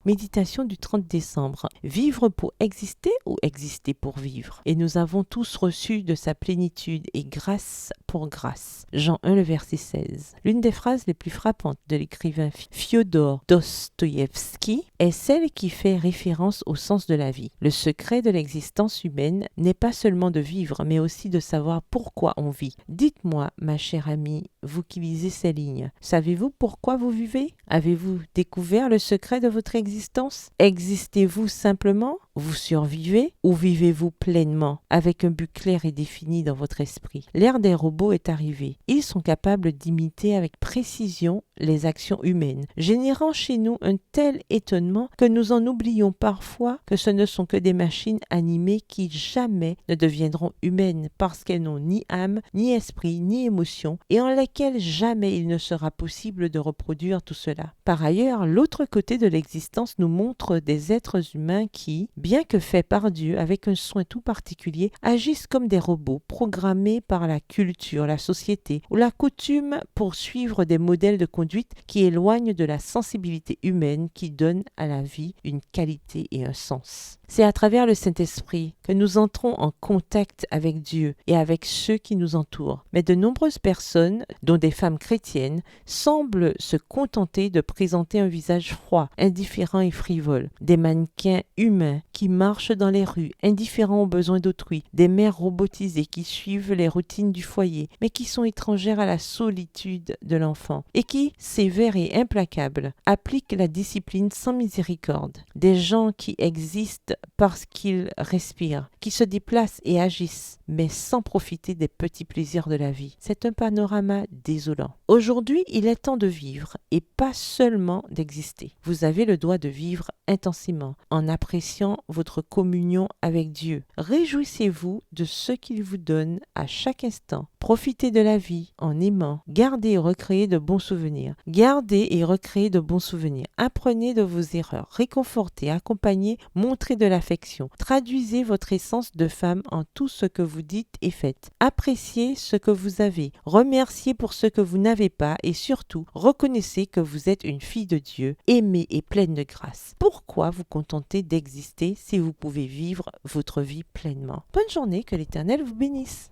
Méditation du 30 décembre. Vivre pour exister ou exister pour vivre? Et nous avons tous reçu de sa plénitude et grâce pour grâce. Jean 1, le verset 16. L'une des phrases les plus frappantes de l'écrivain Fyodor Dostoïevski est celle qui fait référence au sens de la vie. Le secret de l'existence humaine n'est pas seulement de vivre, mais aussi de savoir pourquoi on vit. Dites-moi, ma chère amie, vous qui lisez ces lignes, savez-vous pourquoi vous vivez? Avez-vous découvert le secret de votre existence? Existez-vous simplement? Vous survivez? Ou vivez-vous pleinement, avec un but clair et défini dans votre esprit? L'ère des robots est arrivée. Ils sont capables d'imiter avec précision les actions humaines, générant chez nous un tel étonnement que nous en oublions parfois que ce ne sont que des machines animées qui jamais ne deviendront humaines parce qu'elles n'ont ni âme, ni esprit, ni émotion et en lesquelles jamais il ne sera possible de reproduire tout cela. Par ailleurs, l'autre côté de l'existence nous montre des êtres humains qui, bien que faits par Dieu avec un soin tout particulier, agissent comme des robots programmés par la culture, la société ou la coutume pour suivre des modèles de conduite qui éloignent de la sensibilité humaine qui donne à la vie une qualité et un sens. C'est à travers le Saint-Esprit que nous entrons en contact avec Dieu et avec ceux qui nous entourent. Mais de nombreuses personnes, dont des femmes chrétiennes, semblent se contenter de présenter un visage froid, indifférent et frivole. Des mannequins humains qui marchent dans les rues, indifférents aux besoins d'autrui. Des mères robotisées qui suivent les routines du foyer, mais qui sont étrangères à la solitude de l'enfant. Et qui, sévères et implacables, appliquent la discipline sans miséricorde. Des gens qui existent parce qu'ils respirent, qui se déplacent et agissent, mais sans profiter des petits plaisirs de la vie. C'est un panorama désolant. Aujourd'hui, il est temps de vivre et pas seulement d'exister. Vous avez le droit de vivre intensément en appréciant votre communion avec Dieu. Réjouissez-vous de ce qu'il vous donne à chaque instant. Profitez de la vie en aimant. Gardez et recréez de bons souvenirs. Gardez et recréez de bons souvenirs. Apprenez de vos erreurs. Réconfortez, accompagnez, montrez de l'affection. Traduisez votre essence de femme en tout ce que vous dites et faites. Appréciez ce que vous avez. Remerciez pour ce que vous n'avez pas et surtout, reconnaissez que vous êtes une fille de Dieu, aimée et pleine de grâce. Pourquoi vous contenter d'exister si vous pouvez vivre votre vie pleinement? Bonne journée, que l'Éternel vous bénisse.